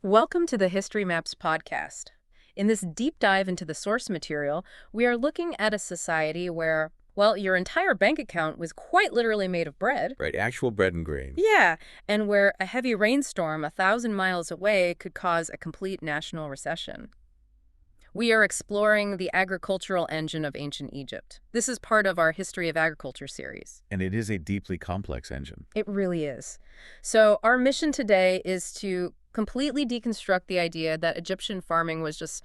Welcome to the History Maps podcast. In this deep dive into the source material, we are looking at a society where, well, your entire bank account was quite literally made of bread. Right, actual bread and grain. Yeah, and where a heavy rainstorm 1,000 miles away could cause a complete national recession. We are exploring the agricultural engine of ancient Egypt. This is part of our History of Agriculture series. And it is a deeply complex engine. It really is. So our mission today is to completely deconstruct the idea that Egyptian farming was just,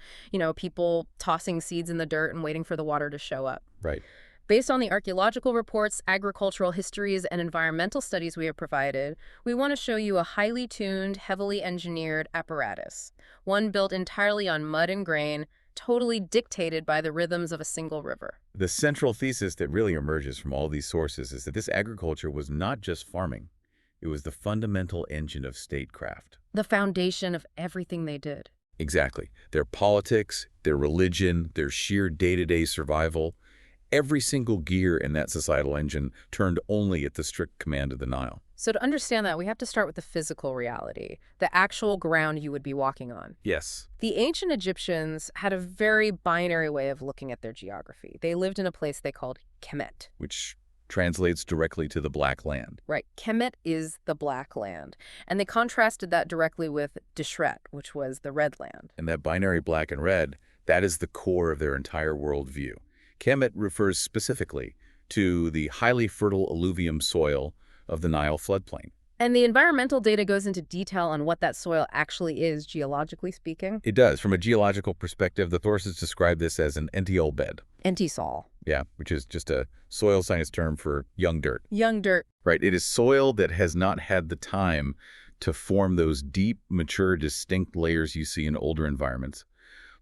people tossing seeds in the dirt and waiting for the water to show up. Right. Based on the archaeological reports, agricultural histories, and environmental studies we have provided, we want to show you a highly tuned, heavily engineered apparatus, one built entirely on mud and grain, totally dictated by the rhythms of a single river. The central thesis that really emerges from all these sources is that this agriculture was not just farming. It was the fundamental engine of statecraft. The foundation of everything they did. Exactly. Their politics, their religion, their sheer day-to-day survival, every single gear in that societal engine turned only at the strict command of the Nile. So to understand that, we have to start with the physical reality, the actual ground you would be walking on. Yes. The ancient Egyptians had a very binary way of looking at their geography. They lived in a place they called Kemet. Which translates directly to the Black Land. Right. Kemet is the Black Land. And they contrasted that directly with Deshret, which was the Red Land. And that binary black and red, that is the core of their entire worldview. Kemet refers specifically to the highly fertile alluvium soil of the Nile floodplain. And the environmental data goes into detail on what that soil actually is, geologically speaking. It does. From a geological perspective, the sources describe this as an entiole bed. Entisol. Yeah, which is just a soil science term for young dirt. Young dirt. Right. It is soil that has not had the time to form those deep, mature, distinct layers you see in older environments,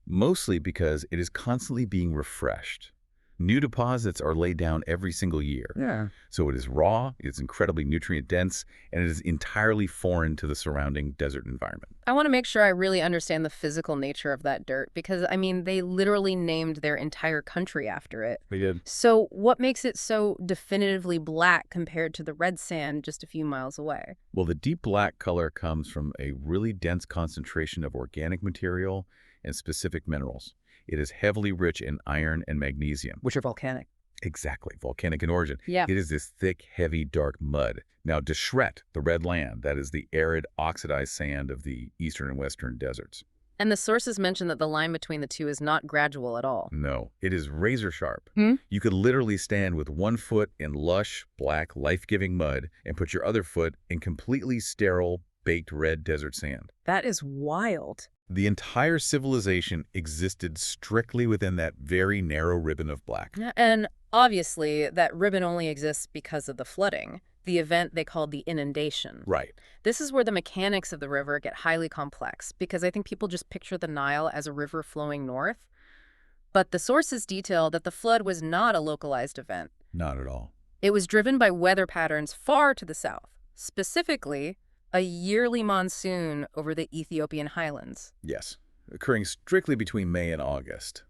mostly because it is constantly being refreshed. New deposits are laid down every single year. Yeah. So it is raw, it is incredibly nutrient-dense, and it is entirely foreign to the surrounding desert environment. I want to make sure I really understand the physical nature of that dirt because, they literally named their entire country after it. They did. So what makes it so definitively black compared to the red sand just a few miles away? Well, the deep black color comes from a really dense concentration of organic material and specific minerals. It is heavily rich in iron and magnesium. Which are volcanic. Exactly, volcanic in origin. Yeah. It is this thick, heavy, dark mud. Now, Deshret, the red land, that is the arid, oxidized sand of the eastern and western deserts. And the sources mention that the line between the two is not gradual at all. No, it is razor sharp. Hmm? You could literally stand with one foot in lush, black, life-giving mud and put your other foot in completely sterile, baked red desert sand. That is wild. The entire civilization existed strictly within that very narrow ribbon of black. Yeah, and obviously, that ribbon only exists because of the flooding, the event they called the inundation. Right. This is where the mechanics of the river get highly complex, because I think people just picture the Nile as a river flowing north. But the sources detail that the flood was not a localized event. Not at all. It was driven by weather patterns far to the south, specifically a yearly monsoon over the Ethiopian highlands. Yes, occurring strictly between May and August.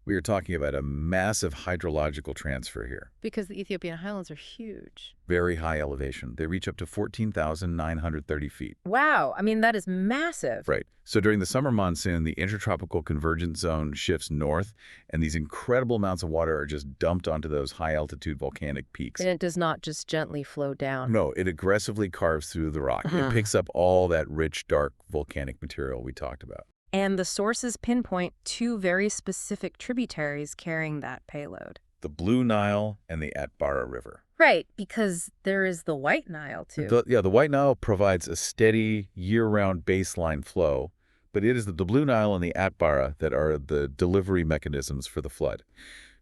We are talking about a massive hydrological transfer here. Because the Ethiopian highlands are huge. Very high elevation. They reach up to 14,930 feet. Wow, that is massive. Right. So during the summer monsoon, the intertropical convergence zone shifts north, and these incredible amounts of water are just dumped onto those high-altitude volcanic peaks. And it does not just gently flow down. No, it aggressively carves through the rock. It picks up all that rich, dark volcanic material we talked about. And the sources pinpoint two very specific tributaries carrying that payload. The Blue Nile and the Atbara River. Right, because there is the White Nile, too. The White Nile provides a steady, year-round baseline flow, but it is the Blue Nile and the Atbara that are the delivery mechanisms for the flood.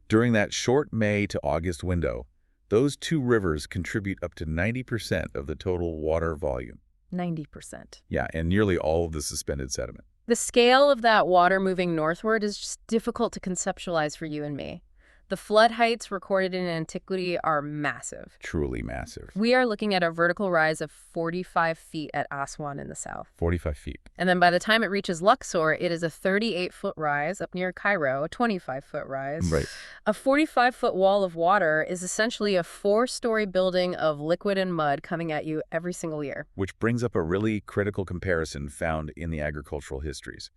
During that short May to August window, those two rivers contribute up to 90% of the total water volume. 90%. Yeah, and nearly all of the suspended sediment. The scale of that water moving northward is just difficult to conceptualize for you and me. The flood heights recorded in antiquity are massive. Truly massive. We are looking at a vertical rise of 45 feet at Aswan in the south. 45 feet. And then by the time it reaches Luxor, it is a 38-foot rise up near Cairo, a 25-foot rise. Right. A 45-foot wall of water is essentially a 4-story building of liquid and mud coming at you every single year. Which brings up a really critical comparison found in the agricultural histories.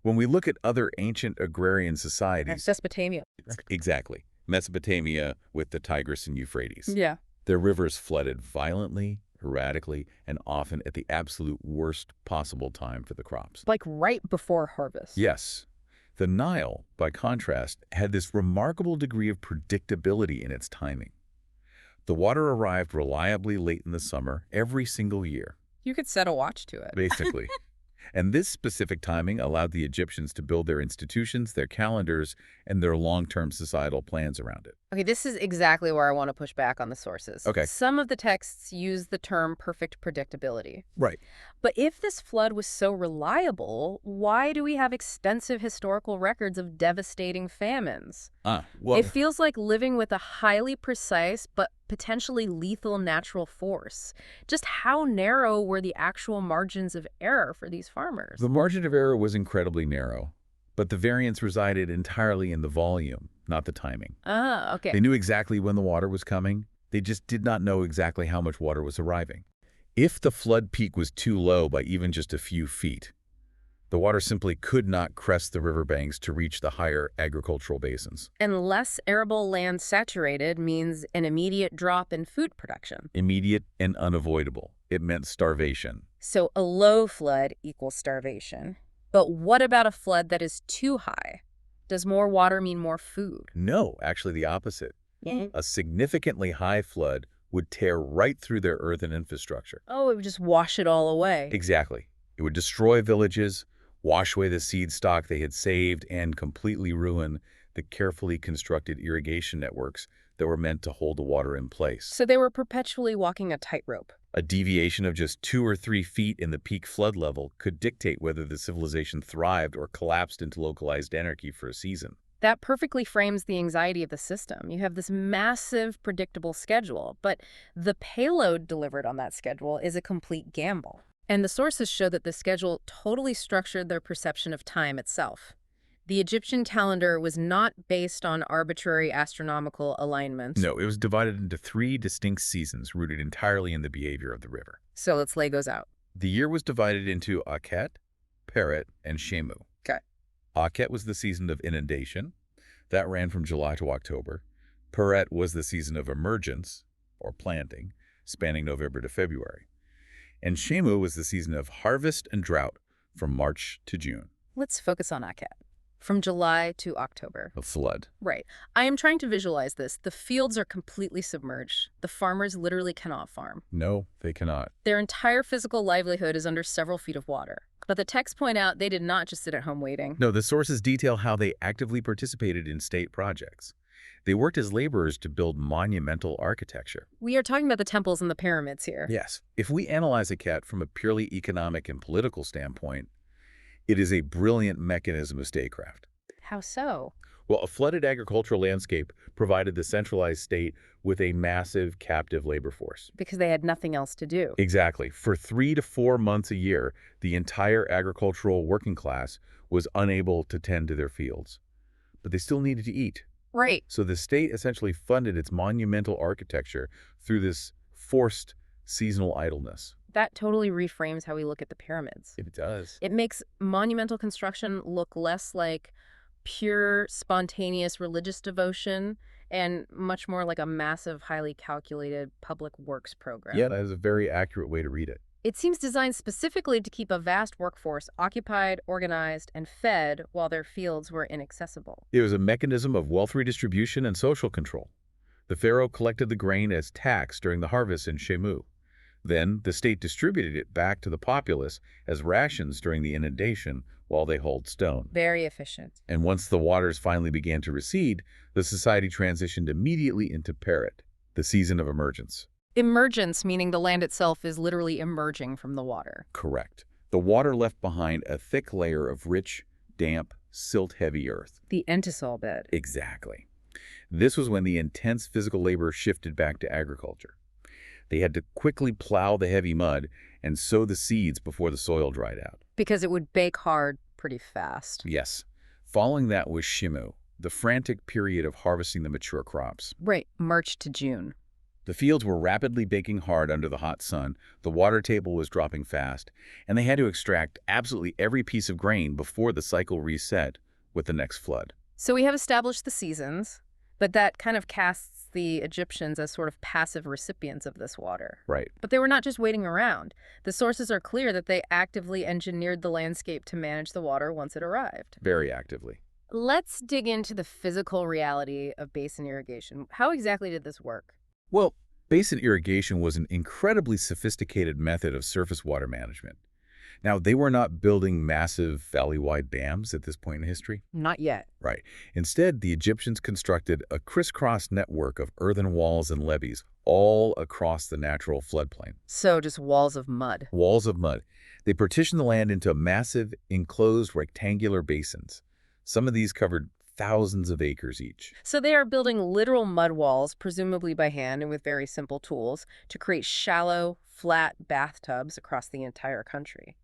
When we look at other ancient agrarian societies... Mesopotamia. Exactly. Mesopotamia with the Tigris and Euphrates. Yeah. Their rivers flooded violently, erratically, and often at the absolute worst possible time for the crops. Like right before harvest. Yes. The Nile, by contrast, had this remarkable degree of predictability in its timing. The water arrived reliably late in the summer every single year. You could set a watch to it. Basically. And this specific timing allowed the Egyptians to build their institutions, their calendars, and their long-term societal plans around it. Okay, this is exactly where I want to push back on the sources. Okay. Some of the texts use the term perfect predictability. Right. But if this flood was so reliable, why do we have extensive historical records of devastating famines? Well, It feels like living with a highly precise but potentially lethal natural force. Just how narrow were the actual margins of error for these farmers? the margin of error was incredibly narrow, but the variance resided entirely in the volume, not the timing. Okay. They knew exactly when the water was coming. They just did not know exactly how much water was arriving. If the flood peak was too low by even just a few feet, the water simply could not crest the riverbanks to reach the higher agricultural basins. And less arable land saturated means an immediate drop in food production. Immediate and unavoidable. It meant starvation. So a low flood equals starvation. But what about a flood that is too high? Does more water mean more food? No, actually the opposite. A significantly high flood would tear right through their earthen infrastructure. Oh, it would just wash it all away. Exactly. It would destroy villages, wash away the seed stock they had saved, and completely ruin the carefully constructed irrigation networks that were meant to hold the water in place. So they were perpetually walking a tightrope. A deviation of just 2 or 3 feet in the peak flood level could dictate whether the civilization thrived or collapsed into localized anarchy for a season. That perfectly frames the anxiety of the system. You have this massive, predictable schedule, but the payload delivered on that schedule is a complete gamble. And the sources show that the schedule totally structured their perception of time itself. The Egyptian calendar was not based on arbitrary astronomical alignments. No, it was divided into 3 distinct seasons rooted entirely in the behavior of the river. So let's lay those out. The year was divided into Akhet, Peret, and Shemu. Okay. Akhet was the season of inundation. That ran from July to October. Peret was the season of emergence, or planting, spanning November to February. And Shemu was the season of harvest and drought from March to June. Let's focus on Akhet. From July to October. A flood. Right. I am trying to visualize this. The fields are completely submerged. The farmers literally cannot farm. No, they cannot. Their entire physical livelihood is under several feet of water. But the texts point out they did not just sit at home waiting. No, the sources detail how they actively participated in state projects. They worked as laborers to build monumental architecture. We are talking about the temples and the pyramids here. Yes. If we analyze Akhet from a purely economic and political standpoint, it is a brilliant mechanism of statecraft. How so? Well, a flooded agricultural landscape provided the centralized state with a massive captive labor force. Because they had nothing else to do. Exactly. For 3 to 4 months a year, the entire agricultural working class was unable to tend to their fields. But they still needed to eat. Right. So the state essentially funded its monumental architecture through this forced seasonal idleness. That totally reframes how we look at the pyramids. It does. It makes monumental construction look less like pure, spontaneous religious devotion and much more like a massive, highly calculated public works program. Yeah, that is a very accurate way to read it. It seems designed specifically to keep a vast workforce occupied, organized, and fed while their fields were inaccessible. It was a mechanism of wealth redistribution and social control. The pharaoh collected the grain as tax during the harvest in Shemu. Then, the state distributed it back to the populace as rations during the inundation while they hauled stone. Very efficient. And once the waters finally began to recede, the society transitioned immediately into Peret, the season of emergence. Emergence, meaning the land itself is literally emerging from the water. Correct. The water left behind a thick layer of rich, damp, silt-heavy earth. The entisol bed. Exactly. This was when the intense physical labor shifted back to agriculture. They had to quickly plow the heavy mud and sow the seeds before the soil dried out. Because it would bake hard pretty fast. Yes. Following that was Shimu, the frantic period of harvesting the mature crops. Right, March to June. The fields were rapidly baking hard under the hot sun, the water table was dropping fast, and they had to extract absolutely every piece of grain before the cycle reset with the next flood. So we have established the seasons, but that kind of casts the Egyptians as sort of passive recipients of this water. Right. But they were not just waiting around. The sources are clear that they actively engineered the landscape to manage the water once it arrived. Very actively. Let's dig into the physical reality of basin irrigation. How exactly did this work? Well, basin irrigation was an incredibly sophisticated method of surface water management. Now, they were not building massive valley-wide dams at this point in history. Not yet. Right. Instead, the Egyptians constructed a crisscross network of earthen walls and levees all across the natural floodplain. So just walls of mud. Walls of mud. They partitioned the land into massive, enclosed rectangular basins. Some of these covered thousands of acres each. So they are building literal mud walls, presumably by hand and with very simple tools, to create shallow, flat bathtubs across the entire country.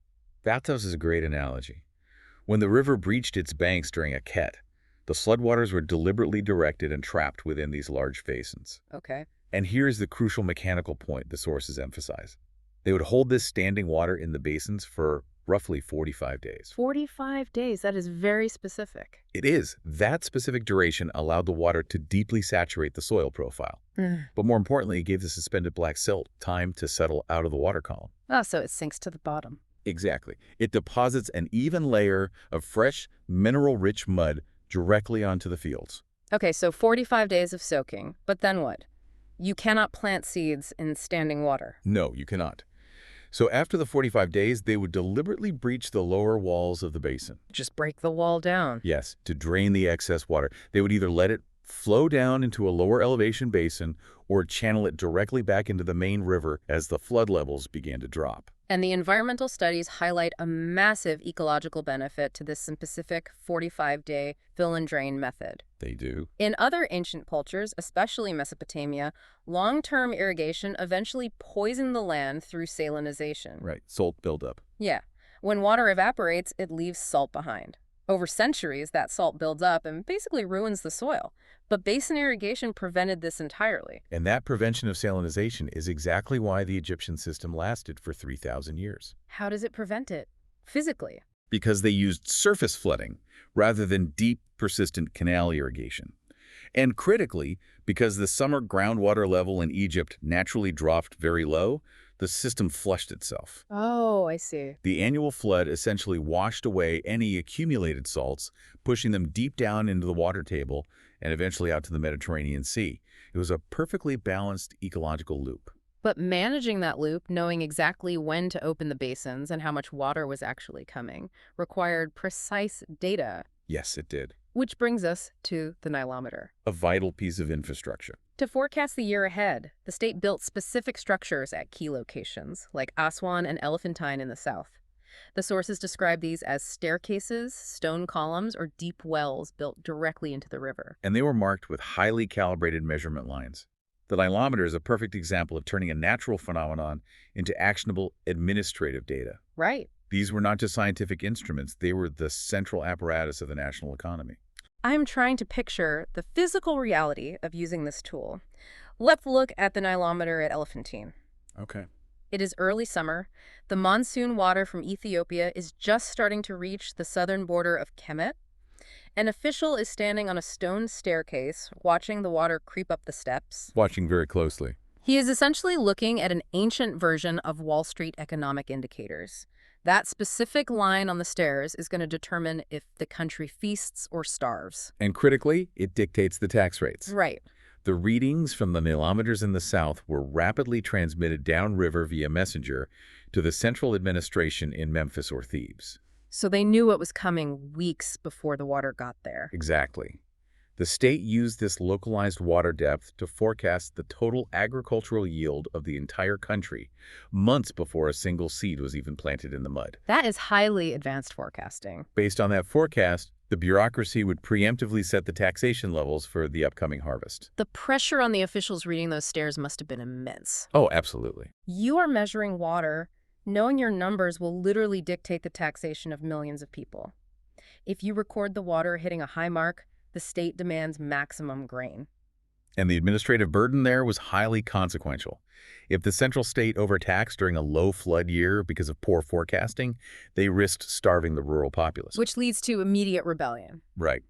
Bathtubs is a great analogy. When the river breached its banks during a ket, the floodwaters were deliberately directed and trapped within these large basins. Okay. And here's the crucial mechanical point the sources emphasize. They would hold this standing water in the basins for roughly 45 days. 45 days. That is very specific. It is. That specific duration allowed the water to deeply saturate the soil profile. But more importantly, it gave the suspended black silt time to settle out of the water column. Oh, so it sinks to the bottom. Exactly. It deposits an even layer of fresh, mineral-rich mud directly onto the fields. Okay, so 45 days of soaking. But then what? You cannot plant seeds in standing water. No, you cannot. So after the 45 days, they would deliberately breach the lower walls of the basin. Just break the wall down. Yes, to drain the excess water. They would either let it flow down into a lower elevation basin or channel it directly back into the main river as the flood levels began to drop. And the environmental studies highlight a massive ecological benefit to this specific 45-day fill and drain method. They do. In other ancient cultures, especially Mesopotamia, long-term irrigation eventually poisoned the land through salinization. Right, salt buildup. Yeah. When water evaporates, it leaves salt behind. Over centuries, that salt builds up and basically ruins the soil. But basin irrigation prevented this entirely. And that prevention of salinization is exactly why the Egyptian system lasted for 3,000 years. How does it prevent it? Physically. Because they used surface flooding rather than deep, persistent canal irrigation. And critically, because the summer groundwater level in Egypt naturally dropped very low, the system flushed itself. Oh, I see. The annual flood essentially washed away any accumulated salts, pushing them deep down into the water table and eventually out to the Mediterranean Sea. It was a perfectly balanced ecological loop. But managing that loop, knowing exactly when to open the basins and how much water was actually coming, required precise data. Yes, it did. Which brings us to the Nilometer. A vital piece of infrastructure. To forecast the year ahead, the state built specific structures at key locations, like Aswan and Elephantine in the south. The sources describe these as staircases, stone columns, or deep wells built directly into the river. And they were marked with highly calibrated measurement lines. The Nilometer is a perfect example of turning a natural phenomenon into actionable administrative data. Right. These were not just scientific instruments, they were the central apparatus of the national economy. I'm trying to picture the physical reality of using this tool. Let's look at the Nilometer at Elephantine. Okay. It is early summer. The monsoon water from Ethiopia is just starting to reach the southern border of Kemet. An official is standing on a stone staircase, watching the water creep up the steps. Watching very closely. He is essentially looking at an ancient version of Wall Street economic indicators. That specific line on the stairs is going to determine if the country feasts or starves. And critically, it dictates the tax rates. Right. The readings from the Nilometers in the south were rapidly transmitted downriver via messenger to the central administration in Memphis or Thebes. So they knew what was coming weeks before the water got there. Exactly. The state used this localized water depth to forecast the total agricultural yield of the entire country, months before a single seed was even planted in the mud. That is highly advanced forecasting. Based on that forecast, The bureaucracy would preemptively set the taxation levels for the upcoming harvest. The pressure on the officials reading those stairs must have been immense. Oh, absolutely. You are measuring water. Knowing your numbers will literally dictate the taxation of millions of people. If you record the water hitting a high mark, the state demands maximum grain. And the administrative burden there was highly consequential. If the central state overtaxed during a low flood year because of poor forecasting, they risked starving the rural populace. Which leads to immediate rebellion. Right.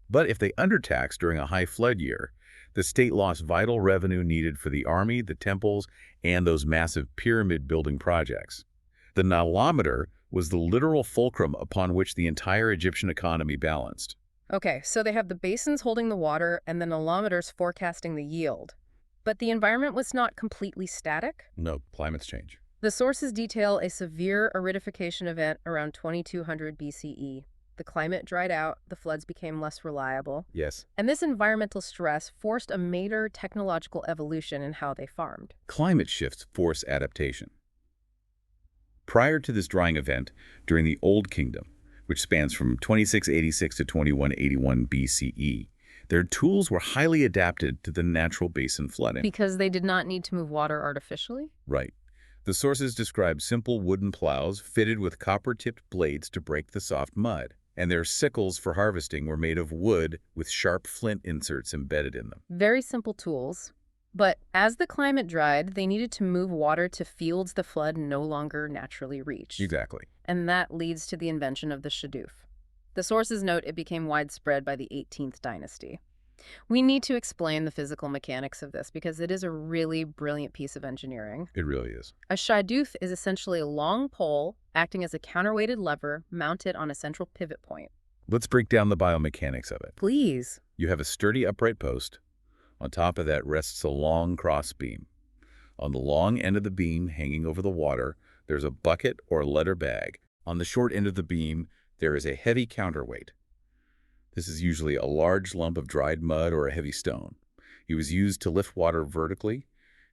But if they undertaxed during a high flood year, the state lost vital revenue needed for the army, the temples, and those massive pyramid-building projects. The Nilometer was the literal fulcrum upon which the entire Egyptian economy balanced. Okay, so they have the basins holding the water and the nilometers forecasting the yield. But the environment was not completely static. No, climates change. The sources detail a severe aridification event around 2200 BCE. The climate dried out, the floods became less reliable. Yes. And this environmental stress forced a major technological evolution in how they farmed. Climate shifts force adaptation. Prior to this drying event, during the Old Kingdom, which spans from 2686 to 2181 BCE, their tools were highly adapted to the natural basin flooding. Because they did not need to move water artificially? Right. The sources describe simple wooden plows fitted with copper-tipped blades to break the soft mud, and their sickles for harvesting were made of wood with sharp flint inserts embedded in them. Very simple tools. But as the climate dried, they needed to move water to fields the flood no longer naturally reached. Exactly. And that leads to the invention of the shadoof. The sources note it became widespread by the 18th dynasty. We need to explain the physical mechanics of this because it is a really brilliant piece of engineering. It really is. A shadoof is essentially a long pole acting as a counterweighted lever mounted on a central pivot point. Let's break down the biomechanics of it. Please. You have a sturdy upright post. On top of that rests a long cross beam. On the long end of the beam, hanging over the water, there's a bucket or leather bag. On the short end of the beam, there is a heavy counterweight. This is usually a large lump of dried mud or a heavy stone. It was used to lift water vertically,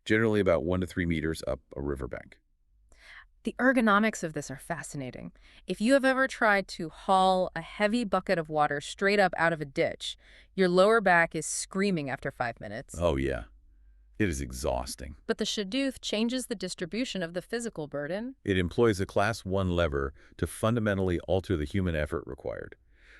generally about 1 to 3 meters up a riverbank. The ergonomics of this are fascinating. If you have ever tried to haul a heavy bucket of water straight up out of a ditch, your lower back is screaming after 5 minutes. Oh, yeah. It is exhausting. But the shadoof changes the distribution of the physical burden. It employs a Class 1 lever to fundamentally alter the human effort required.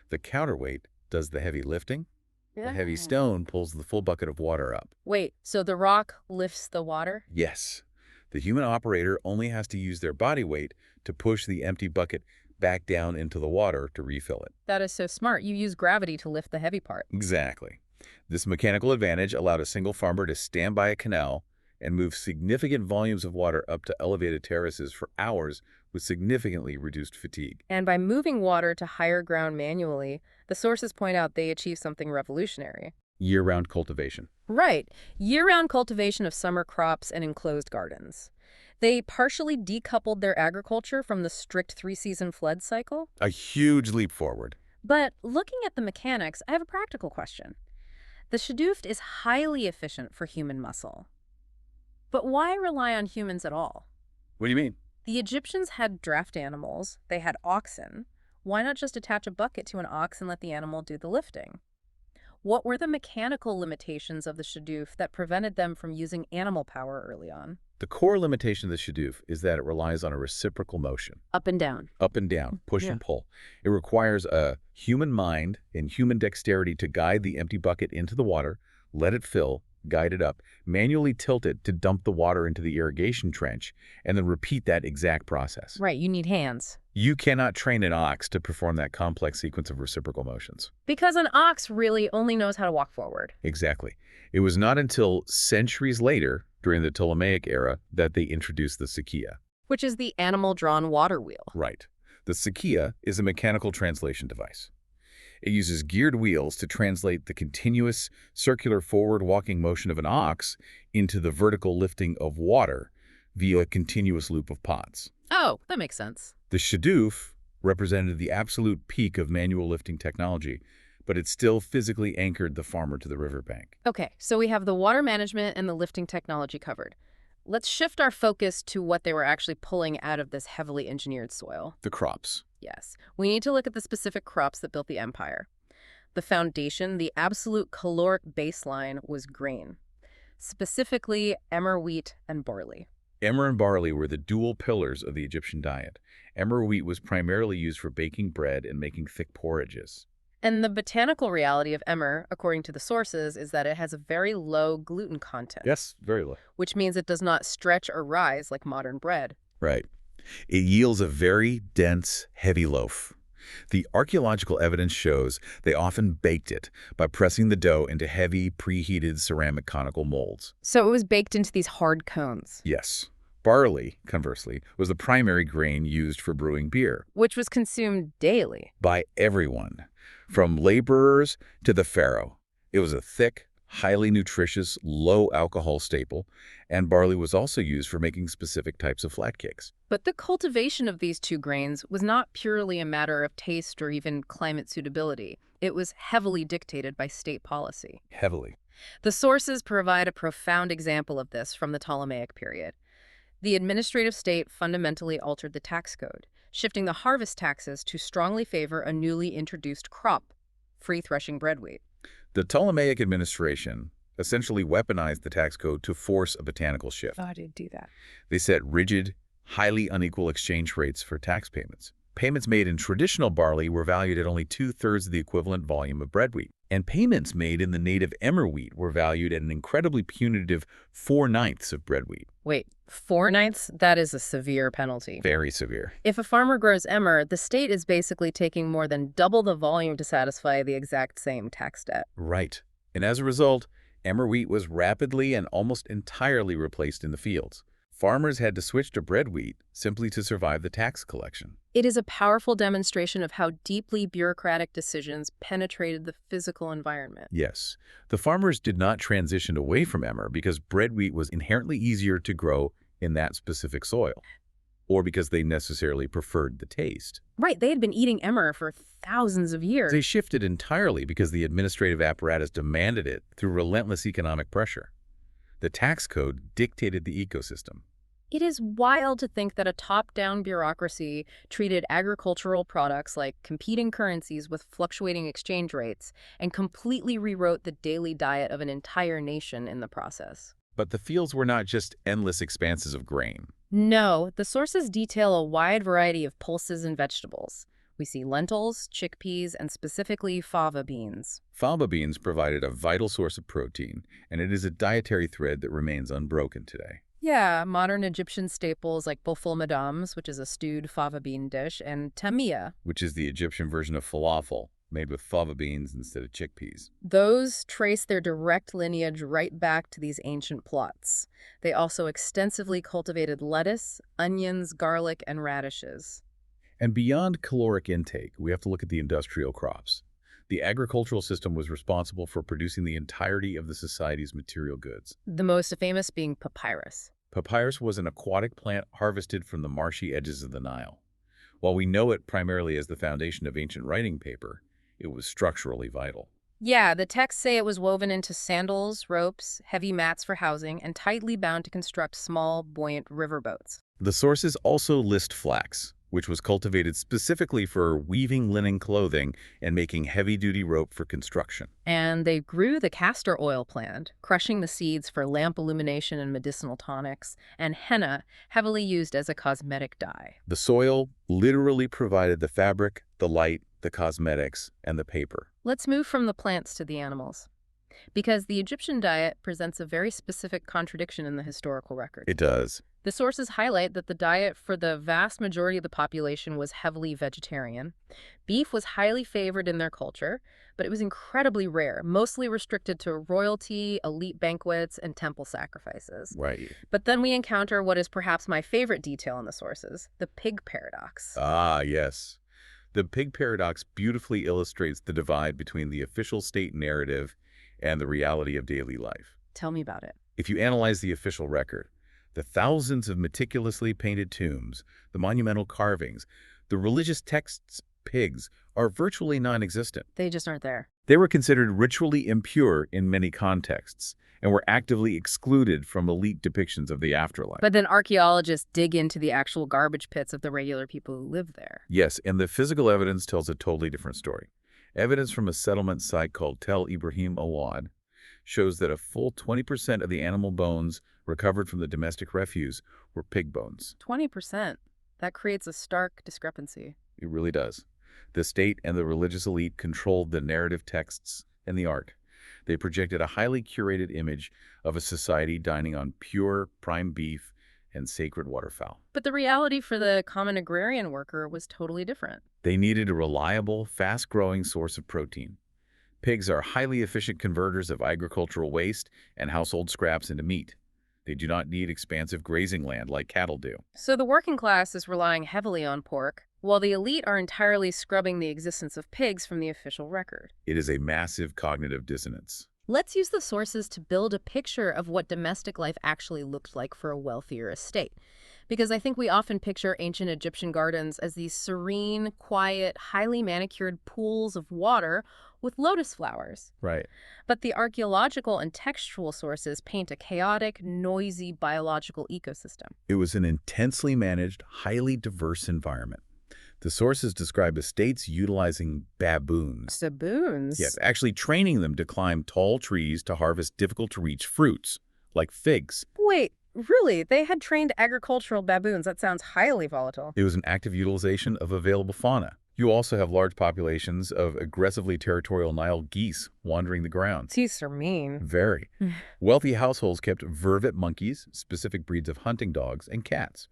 The counterweight does the heavy lifting. The heavy stone pulls the full bucket of water up. Wait, so the rock lifts the water? Yes. The human operator only has to use their body weight to push the empty bucket back down into the water to refill it. That is so smart. You use gravity to lift the heavy part. Exactly. This mechanical advantage allowed a single farmer to stand by a canal and move significant volumes of water up to elevated terraces for hours with significantly reduced fatigue. And by moving water to higher ground manually, the sources point out they achieved something revolutionary. Year-round cultivation. Right. Year-round cultivation of summer crops and enclosed gardens. They partially decoupled their agriculture from the strict three-season flood cycle. A huge leap forward. But looking at the mechanics, I have a practical question. The shadoof is highly efficient for human muscle. But why rely on humans at all? What do you mean? The Egyptians had draft animals. They had oxen. Why not just attach a bucket to an ox and let the animal do the lifting? What were the mechanical limitations of the shadoof that prevented them from using animal power early on? The core limitation of the shadoof is that it relies on a reciprocal motion. Up and down. Up and down, push and pull. It requires a human mind and human dexterity to guide the empty bucket into the water, let it fill, guide it up, manually tilt it to dump the water into the irrigation trench, and then repeat that exact process. Right, you need hands. You cannot train an ox to perform that complex sequence of reciprocal motions. Because an ox really only knows how to walk forward. Exactly. It was not until centuries later, during the Ptolemaic era, that they introduced the sakia. Which is the animal-drawn water wheel. Right. The sakia is a mechanical translation device. It uses geared wheels to translate the continuous circular forward walking motion of an ox into the vertical lifting of water via a continuous loop of pots. Oh, that makes sense. The shadoof represented the absolute peak of manual lifting technology, but it still physically anchored the farmer to the riverbank. Okay, so we have the water management and the lifting technology covered. Let's shift our focus to what they were actually pulling out of this heavily engineered soil. The crops. Yes, we need to look at the specific crops that built the empire. The foundation, the absolute caloric baseline, was grain, specifically emmer wheat and barley. Emmer and barley were the dual pillars of the Egyptian diet. Emmer wheat was primarily used for baking bread and making thick porridges. And the botanical reality of emmer, according to the sources, is that it has a very low gluten content, Yes, very low. which means it does not stretch or rise like modern bread. Right. It yields a very dense, heavy loaf. The archaeological evidence shows they often baked it by pressing the dough into heavy, preheated ceramic conical molds. So it was baked into these hard cones, Yes. Barley, conversely, was the primary grain used for brewing beer which was consumed daily. by everyone, from laborers to the pharaoh. It was a thick, highly nutritious, low-alcohol staple, and barley was also used for making specific types of flat cakes. But the cultivation of these two grains was not purely a matter of taste or even climate suitability. It was heavily dictated by state policy. Heavily. The sources provide a profound example of this from the Ptolemaic period. The administrative state fundamentally altered the tax code, shifting the harvest taxes to strongly favor a newly introduced crop, free threshing bread wheat. The Ptolemaic administration essentially weaponized the tax code to force a botanical shift. Oh, I did do that. They set rigid, highly unequal exchange rates for tax payments. Payments made in traditional barley were valued at only 2/3 of the equivalent volume of bread wheat. And payments made in the native emmer wheat were valued at an incredibly punitive 4/9 of bread wheat. Wait, 4/9? That is a severe penalty. Very severe. If a farmer grows emmer, the state is basically taking more than double the volume to satisfy the exact same tax debt. Right. And as a result, emmer wheat was rapidly and almost entirely replaced in the fields. Farmers had to switch to bread wheat simply to survive the tax collection. It is a powerful demonstration of how deeply bureaucratic decisions penetrated the physical environment. Yes, the farmers did not transition away from emmer because bread wheat was inherently easier to grow in that specific soil, or because they necessarily preferred the taste. Right, they had been eating emmer for thousands of years. They shifted entirely because the administrative apparatus demanded it through relentless economic pressure. The tax code dictated the ecosystem. It is wild to think that a top-down bureaucracy treated agricultural products like competing currencies with fluctuating exchange rates and completely rewrote the daily diet of an entire nation in the process. But the fields were not just endless expanses of grain. No, the sources detail a wide variety of pulses and vegetables. We see lentils, chickpeas, and specifically fava beans. Fava beans provided a vital source of protein, and it is a dietary thread that remains unbroken today. Yeah, modern Egyptian staples like boful madams, which is a stewed fava bean dish, and tamia. Which is the Egyptian version of falafel, made with fava beans instead of chickpeas. Those trace their direct lineage right back to these ancient plots. They also extensively cultivated lettuce, onions, garlic, and radishes. And beyond caloric intake, we have to look at the industrial crops. The agricultural system was responsible for producing the entirety of the society's material goods. The most famous being papyrus. Papyrus was an aquatic plant harvested from the marshy edges of the Nile. While we know it primarily as the foundation of ancient writing paper, it was structurally vital. Yeah, the texts say it was woven into sandals, ropes, heavy mats for housing, and tightly bound to construct small, buoyant riverboats. The sources also list flax, which was cultivated specifically for weaving linen clothing and making heavy-duty rope for construction. And they grew the castor oil plant, crushing the seeds for lamp illumination and medicinal tonics, and henna, heavily used as a cosmetic dye. The soil literally provided the fabric, the light, the cosmetics, and the paper. Let's move from the plants to the animals, because the Egyptian diet presents a very specific contradiction in the historical record. It does. The sources highlight that the diet for the vast majority of the population was heavily vegetarian. Beef was highly favored in their culture, but it was incredibly rare, mostly restricted to royalty, elite banquets, and temple sacrifices. Right. But then we encounter what is perhaps my favorite detail in the sources, the pig paradox. Ah, yes. The pig paradox beautifully illustrates the divide between the official state narrative and the reality of daily life. Tell me about it. If you analyze the official record, the thousands of meticulously painted tombs, the monumental carvings, the religious texts, pigs, are virtually non-existent. They just aren't there. They were considered ritually impure in many contexts, and were actively excluded from elite depictions of the afterlife. But then archaeologists dig into the actual garbage pits of the regular people who live there. Yes, and the physical evidence tells a totally different story. Evidence from a settlement site called Tel Ibrahim Awad shows that a full 20% of the animal bones recovered from the domestic refuse were pig bones. 20%. That creates a stark discrepancy. It really does. The state and the religious elite controlled the narrative texts and the art. They projected a highly curated image of a society dining on pure, prime beef and sacred waterfowl. But the reality for the common agrarian worker was totally different. They needed a reliable, fast-growing source of protein. Pigs are highly efficient converters of agricultural waste and household scraps into meat. They do not need expansive grazing land like cattle do. So the working class is relying heavily on pork, while the elite are entirely scrubbing the existence of pigs from the official record. It is a massive cognitive dissonance. Let's use the sources to build a picture of what domestic life actually looked like for a wealthier estate. Because I think we often picture ancient Egyptian gardens as these serene, quiet, highly manicured pools of water with lotus flowers. Right. But the archaeological and textual sources paint a chaotic, noisy biological ecosystem. It was an intensely managed, highly diverse environment. The sources describe estates utilizing baboons. Baboons? Yes, actually training them to climb tall trees to harvest difficult-to-reach fruits, like figs. Wait, really? They had trained agricultural baboons? That sounds highly volatile. It was an active utilization of available fauna. You also have large populations of aggressively territorial Nile geese wandering the grounds. Geese are mean. Very. Wealthy households kept vervet monkeys, specific breeds of hunting dogs, and cats.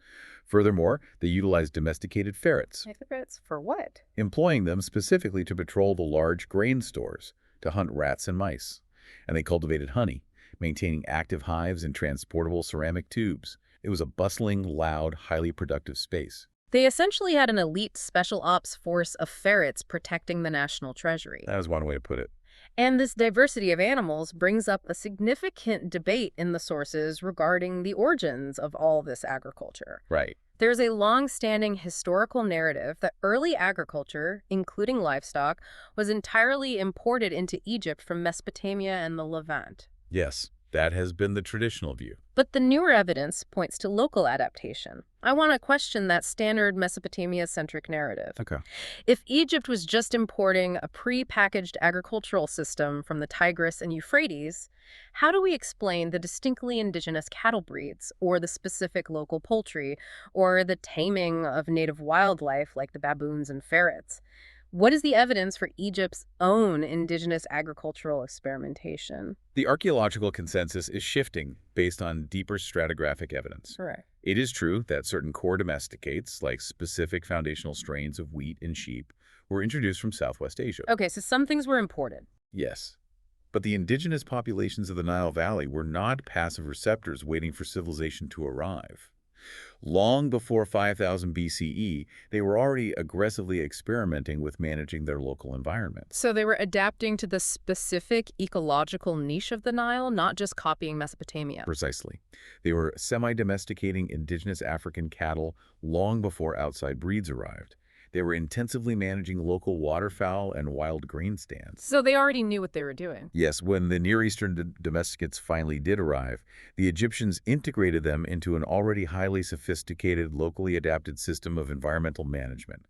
Furthermore, they utilized domesticated ferrets, Ferrets for what? employing them specifically to patrol the large grain stores, to hunt rats and mice. And they cultivated honey, maintaining active hives in transportable ceramic tubes. It was a bustling, loud, highly productive space. They essentially had an elite special ops force of ferrets protecting the national treasury. That was one way to put it. And this diversity of animals brings up a significant debate in the sources regarding the origins of all this agriculture. Right. There's a long-standing historical narrative that early agriculture, including livestock, was entirely imported into Egypt from Mesopotamia and the Levant. Yes, that has been the traditional view. But the newer evidence points to local adaptation. I want to question that standard Mesopotamia-centric narrative. Okay. If Egypt was just importing a pre-packaged agricultural system from the Tigris and Euphrates, how do we explain the distinctly indigenous cattle breeds, or the specific local poultry, or the taming of native wildlife like the baboons and ferrets? What is the evidence for Egypt's own indigenous agricultural experimentation? The archaeological consensus is shifting based on deeper stratigraphic evidence. Correct. It is true that certain core domesticates, like specific foundational strains of wheat and sheep, were introduced from Southwest Asia. Okay, so some things were imported. Yes. But the indigenous populations of the Nile Valley were not passive receptors waiting for civilization to arrive. Long before 5000 BCE, they were already aggressively experimenting with managing their local environment. So they were adapting to the specific ecological niche of the Nile, not just copying Mesopotamia. Precisely. They were semi-domesticating indigenous African cattle long before outside breeds arrived. They were intensively managing local waterfowl and wild grain stands. So they already knew what they were doing. Yes, when the Near Eastern domesticates finally did arrive, the Egyptians integrated them into an already highly sophisticated, locally adapted system of environmental management.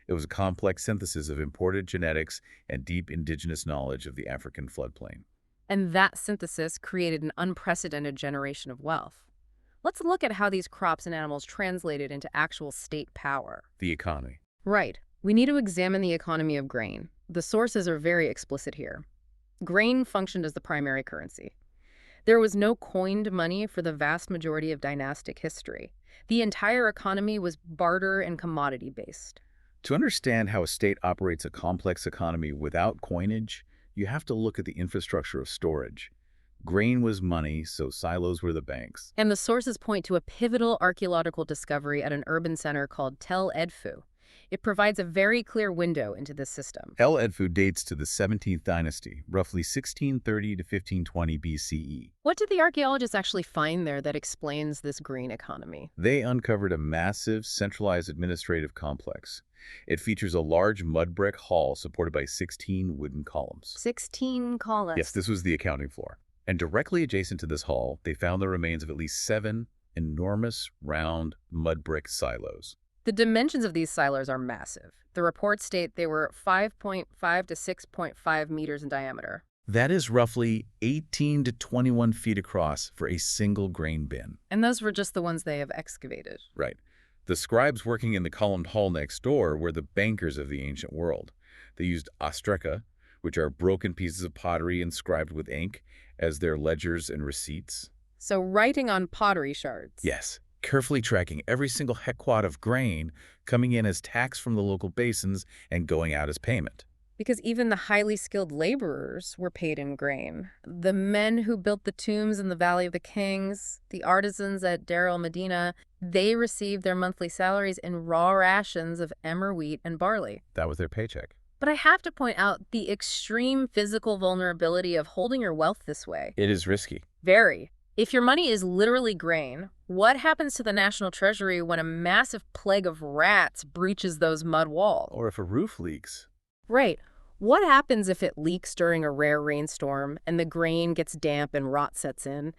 It was a complex synthesis of imported genetics and deep indigenous knowledge of the African floodplain. And that synthesis created an unprecedented generation of wealth. Let's look at how these crops and animals translated into actual state power. The economy. Right. We need to examine the economy of grain. The sources are very explicit here. Grain functioned as the primary currency. There was no coined money for the vast majority of dynastic history. The entire economy was barter and commodity-based. To understand how a state operates a complex economy without coinage, you have to look at the infrastructure of storage. Grain was money, so silos were the banks. And the sources point to a pivotal archaeological discovery at an urban center called Tel Edfu. It provides a very clear window into this system. El Edfu dates to the 17th dynasty, roughly 1630 to 1520 BCE. What did the archaeologists actually find there that explains this green economy? They uncovered a massive, centralized administrative complex. It features a large mud brick hall supported by 16 wooden columns. 16 columns. Yes, this was the accounting floor. And directly adjacent to this hall, they found the remains of at least 7 enormous, round, mud brick silos. The dimensions of these silos are massive. The reports state they were 5.5 to 6.5 meters in diameter. That is roughly 18 to 21 feet across for a single grain bin. And those were just the ones they have excavated. Right. The scribes working in the columned hall next door were the bankers of the ancient world. They used ostraca, which are broken pieces of pottery inscribed with ink, as their ledgers and receipts. So writing on pottery shards. Yes, carefully tracking every single hectare of grain coming in as tax from the local basins and going out as payment. Because even the highly skilled laborers were paid in grain. The men who built the tombs in the Valley of the Kings, the artisans at Deir el-Medina, they received their monthly salaries in raw rations of emmer wheat and barley. That was their paycheck. But I have to point out the extreme physical vulnerability of holding your wealth this way. It is risky. Very. If your money is literally grain, what happens to the national treasury when a massive plague of rats breaches those mud walls? Or if a roof leaks. Right. What happens if it leaks during a rare rainstorm and the grain gets damp and rot sets in?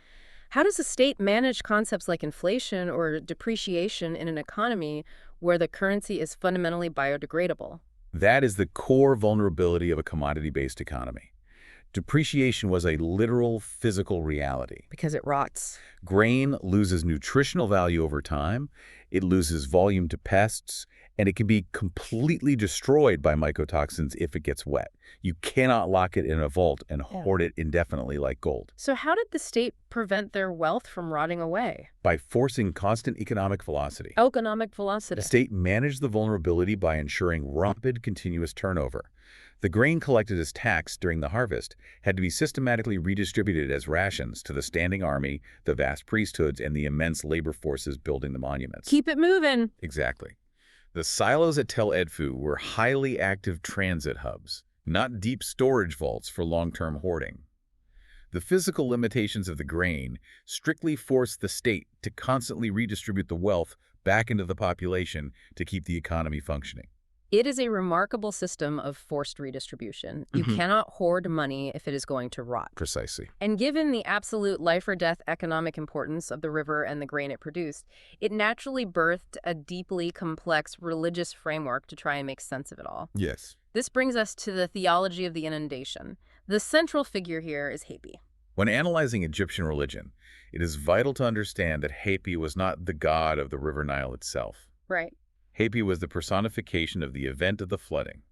How does the state manage concepts like inflation or depreciation in an economy where the currency is fundamentally biodegradable? That is the core vulnerability of a commodity-based economy. Depreciation was a literal physical reality. Because it rots. Grain loses nutritional value over time, it loses volume to pests, and it can be completely destroyed by mycotoxins if it gets wet. You cannot lock it in a vault and hoard it indefinitely like gold. So how did the state prevent their wealth from rotting away? By forcing constant economic velocity. Economic velocity. The state managed the vulnerability by ensuring rapid, continuous turnover. The grain collected as tax during the harvest had to be systematically redistributed as rations to the standing army, the vast priesthoods, and the immense labor forces building the monuments. Keep it moving. Exactly. The silos at Tel Edfu were highly active transit hubs, not deep storage vaults for long-term hoarding. The physical limitations of the grain strictly forced the state to constantly redistribute the wealth back into the population to keep the economy functioning. It is a remarkable system of forced redistribution. You cannot hoard money if it is going to rot. Precisely. And given the absolute life-or-death economic importance of the river and the grain it produced, it naturally birthed a deeply complex religious framework to try and make sense of it all. Yes. This brings us to the theology of the inundation. The central figure here is Hapi. When analyzing Egyptian religion, it is vital to understand that Hapi was not the god of the River Nile itself. Right. Hapi was the personification of the event of the flooding,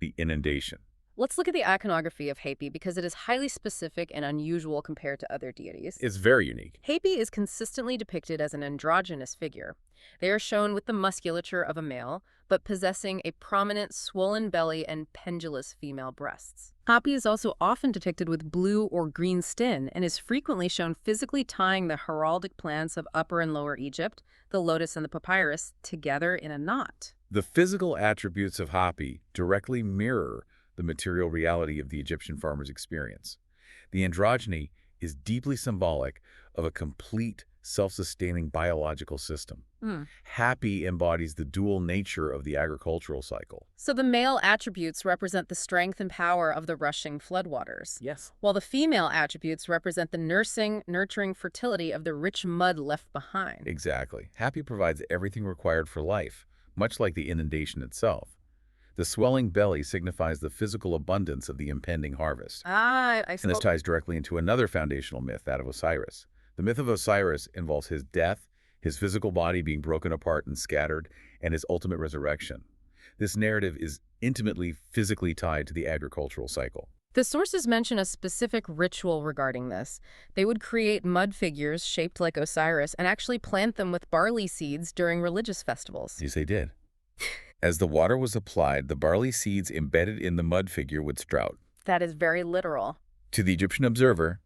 the inundation. Let's look at the iconography of Hapi because it is highly specific and unusual compared to other deities. It's very unique. Hapi is consistently depicted as an androgynous figure. They are shown with the musculature of a male, but possessing a prominent swollen belly and pendulous female breasts. Hapi is also often depicted with blue or green skin and is frequently shown physically tying the heraldic plants of Upper and Lower Egypt, the lotus and the papyrus, together in a knot. The physical attributes of Hapi directly mirror the material reality of the Egyptian farmer's experience. The androgyny is deeply symbolic of a complete, self-sustaining biological system. Hapi embodies the dual nature of the agricultural cycle. So the male attributes represent the strength and power of the rushing floodwaters. Yes. While the female attributes represent the nursing, nurturing fertility of the rich mud left behind. Exactly. Hapi provides everything required for life, much like the inundation itself. The swelling belly signifies the physical abundance of the impending harvest. And this ties directly into another foundational myth, that of Osiris. The myth of Osiris involves his death, his physical body being broken apart and scattered, and his ultimate resurrection. This narrative is intimately physically tied to the agricultural cycle. The sources mention a specific ritual regarding this. They would create mud figures shaped like Osiris and actually plant them with barley seeds during religious festivals. Yes, they did. As the water was applied, the barley seeds embedded in the mud figure would sprout. That is very literal. To the Egyptian observer,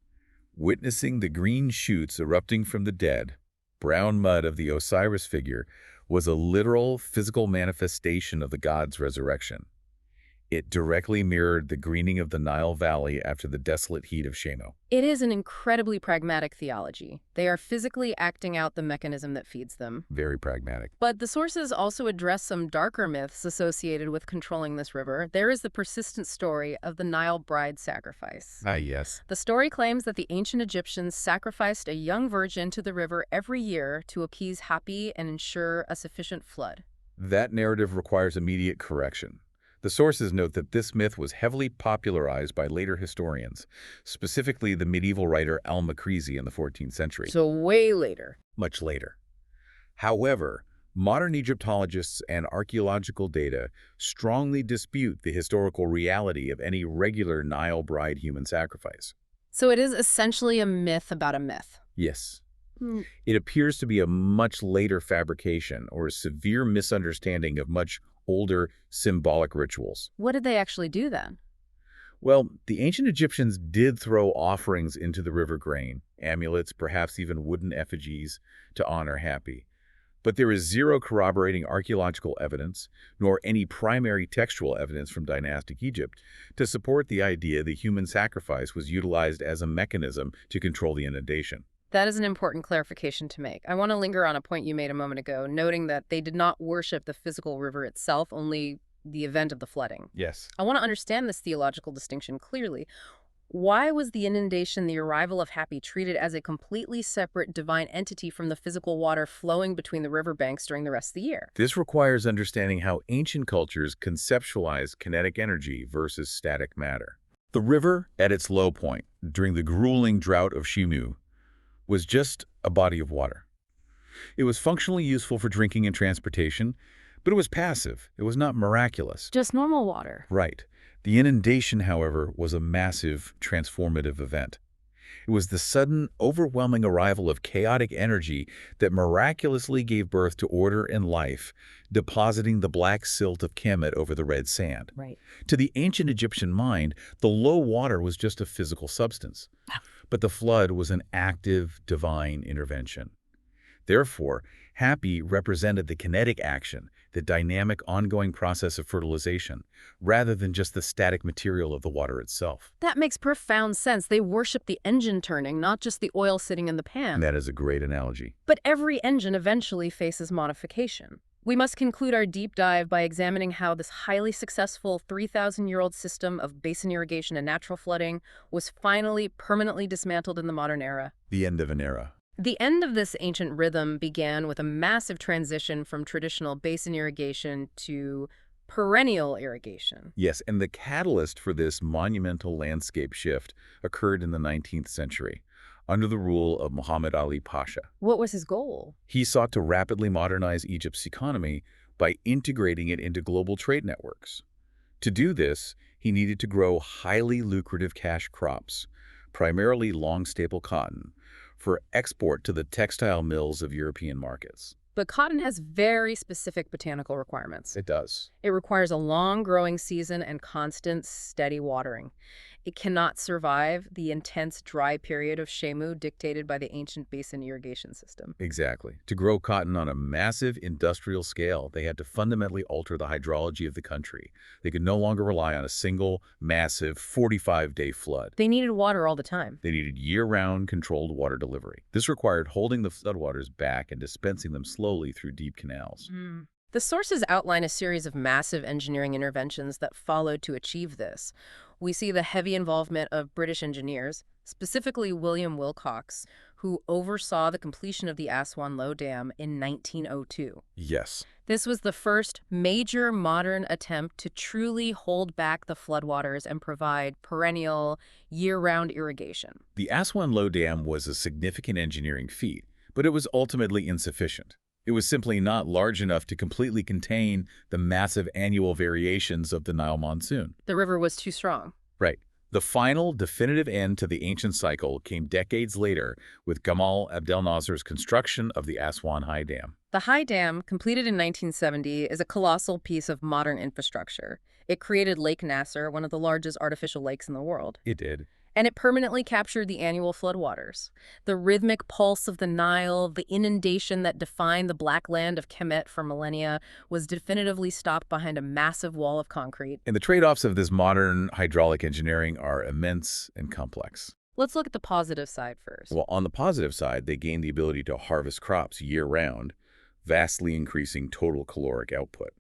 witnessing the green shoots erupting from the dead, brown mud of the Osiris figure was a literal physical manifestation of the god's resurrection. It directly mirrored the greening of the Nile Valley after the desolate heat of Shamu. It is an incredibly pragmatic theology. They are physically acting out the mechanism that feeds them. Very pragmatic. But the sources also address some darker myths associated with controlling this river. There is the persistent story of the Nile bride sacrifice. Ah, yes. The story claims that the ancient Egyptians sacrificed a young virgin to the river every year to appease Hapi and ensure a sufficient flood. That narrative requires immediate correction. The sources note that this myth was heavily popularized by later historians, specifically the medieval writer Al-Makrizi in the 14th century. So way later. Much later. However, modern Egyptologists and archaeological data strongly dispute the historical reality of any regular Nile bride human sacrifice. So it is essentially a myth about a myth. Yes. Hmm. It appears to be a much later fabrication or a severe misunderstanding of much older symbolic rituals. What did they actually do then? Well, the ancient Egyptians did throw offerings into the river grain, amulets, perhaps even wooden effigies to honor Hapi. But there is zero corroborating archaeological evidence, nor any primary textual evidence from dynastic Egypt, to support the idea that human sacrifice was utilized as a mechanism to control the inundation. That is an important clarification to make. I want to linger on a point you made a moment ago, noting that they did not worship the physical river itself, only the event of the flooding. Yes. I want to understand this theological distinction clearly. Why was the inundation, the arrival of Hapi, treated as a completely separate divine entity from the physical water flowing between the riverbanks during the rest of the year? This requires understanding how ancient cultures conceptualized kinetic energy versus static matter. The river, at its low point, during the grueling drought of Shamu, was just a body of water. It was functionally useful for drinking and transportation, but it was passive. It was not miraculous. Just normal water. Right. The inundation, however, was a massive, transformative event. It was the sudden, overwhelming arrival of chaotic energy that miraculously gave birth to order and life, depositing the black silt of Kemet over the red sand. Right. To the ancient Egyptian mind, the low water was just a physical substance. But the flood was an active, divine intervention. Therefore, Hapi represented the kinetic action, the dynamic, ongoing process of fertilization, rather than just the static material of the water itself. That makes profound sense. They worship the engine turning, not just the oil sitting in the pan. That is a great analogy. But every engine eventually faces modification. We must conclude our deep dive by examining how this highly successful 3,000-year-old system of basin irrigation and natural flooding was finally permanently dismantled in the modern era. The end of an era. The end of this ancient rhythm began with a massive transition from traditional basin irrigation to perennial irrigation. Yes, and the catalyst for this monumental landscape shift occurred in the 19th century, under the rule of Muhammad Ali Pasha. What was his goal? He sought to rapidly modernize Egypt's economy by integrating it into global trade networks. To do this, he needed to grow highly lucrative cash crops, primarily long staple cotton, for export to the textile mills of European markets. But cotton has very specific botanical requirements. It does. It requires a long growing season and constant, steady watering. It cannot survive the intense dry period of Shamu dictated by the ancient basin irrigation system. Exactly. To grow cotton on a massive industrial scale, they had to fundamentally alter the hydrology of the country. They could no longer rely on a single, massive, 45-day flood. They needed water all the time. They needed year-round controlled water delivery. This required holding the floodwaters back and dispensing them slowly through deep canals. The sources outline a series of massive engineering interventions that followed to achieve this. We see the heavy involvement of British engineers, specifically William Wilcox, who oversaw the completion of the Aswan Low Dam in 1902. Yes. This was the first major modern attempt to truly hold back the floodwaters and provide perennial, year-round irrigation. The Aswan Low Dam was a significant engineering feat, but it was ultimately insufficient. It was simply not large enough to completely contain the massive annual variations of the Nile monsoon. The river was too strong. Right. The final, definitive end to the ancient cycle came decades later with Gamal Abdel Nasser's construction of the Aswan High Dam. The High Dam, completed in 1970, is a colossal piece of modern infrastructure. It created Lake Nasser, one of the largest artificial lakes in the world. It did. and it permanently captured the annual floodwaters. The rhythmic pulse of the Nile, the inundation that defined the black land of Kemet for millennia, was definitively stopped behind a massive wall of concrete. And the trade-offs of this modern hydraulic engineering are immense and complex. Let's look at the positive side first. Well, on the positive side, they gained the ability to harvest crops year-round, vastly increasing total caloric output.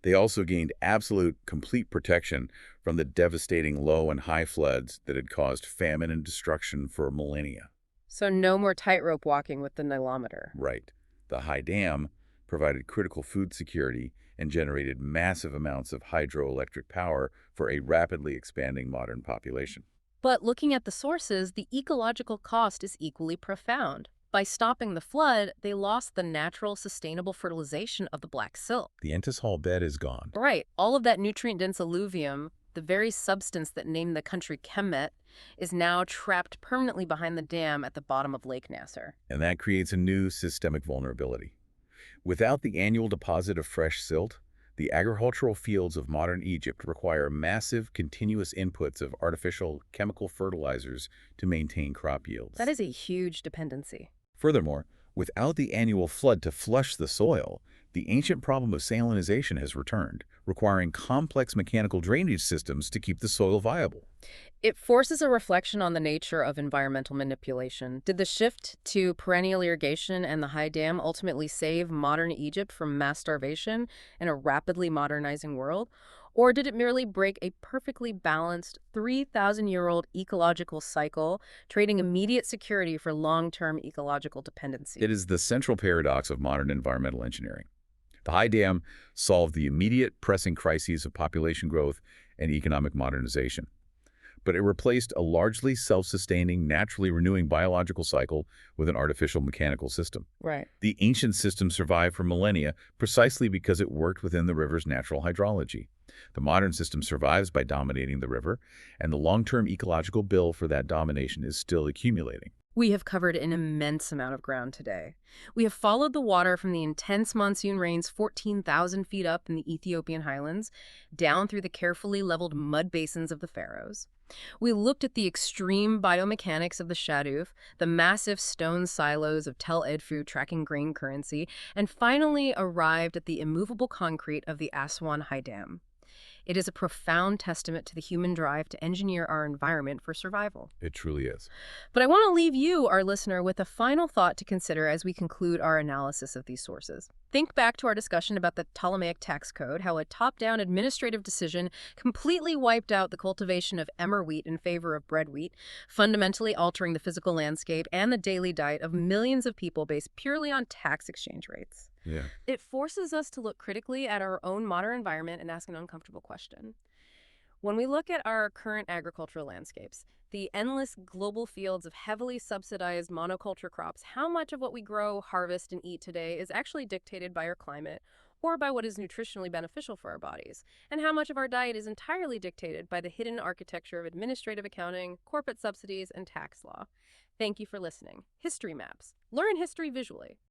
They also gained absolute, complete protection from the devastating low and high floods that had caused famine and destruction for millennia. So no more tightrope walking with the Nilometer. Right. The high dam provided critical food security and generated massive amounts of hydroelectric power for a rapidly expanding modern population. But looking at the sources, the ecological cost is equally profound. By stopping the flood, they lost the natural, sustainable fertilization of the Black Silt. The Entous bed is gone. Right. All of that nutrient-dense alluvium, the very substance that named the country Kemet, is now trapped permanently behind the dam at the bottom of Lake Nasser. And that creates a new systemic vulnerability. Without the annual deposit of fresh silt, the agricultural fields of modern Egypt require massive, continuous inputs of artificial chemical fertilizers to maintain crop yields. That is a huge dependency. Furthermore, without the annual flood to flush the soil, the ancient problem of salinization has returned, requiring complex mechanical drainage systems to keep the soil viable. It forces a reflection on the nature of environmental manipulation. Did the shift to perennial irrigation and the high dam ultimately save modern Egypt from mass starvation in a rapidly modernizing world? Or did it merely break a perfectly balanced 3,000-year-old ecological cycle, trading immediate security for long-term ecological dependency? It is the central paradox of modern environmental engineering. The high dam solved the immediate pressing crises of population growth and economic modernization. But it replaced a largely self-sustaining, naturally renewing biological cycle with an artificial mechanical system. Right. The ancient system survived for millennia precisely because it worked within the river's natural hydrology. The modern system survives by dominating the river, and the long-term ecological bill for that domination is still accumulating. We have covered an immense amount of ground today. We have followed the water from the intense monsoon rains 14,000 feet up in the Ethiopian highlands, down through the carefully leveled mud basins of the Pharaohs. We looked at the extreme biomechanics of the Shaduf, the massive stone silos of Tel Edfu tracking grain currency, and finally arrived at the immovable concrete of the Aswan High Dam. It is a profound testament to the human drive to engineer our environment for survival. It truly is. But I want to leave you, our listener, with a final thought to consider as we conclude our analysis of these sources. Think back to our discussion about the Ptolemaic tax code, how a top-down administrative decision completely wiped out the cultivation of emmer wheat in favor of bread wheat, fundamentally altering the physical landscape and the daily diet of millions of people based purely on tax exchange rates. Yeah. It forces us to look critically at our own modern environment and ask an uncomfortable question. When we look at our current agricultural landscapes, the endless global fields of heavily subsidized monoculture crops, how much of what we grow, harvest, and eat today is actually dictated by our climate or by what is nutritionally beneficial for our bodies? And how much of our diet is entirely dictated by the hidden architecture of administrative accounting, corporate subsidies, and tax law? Thank you for listening. History Maps. Learn history visually.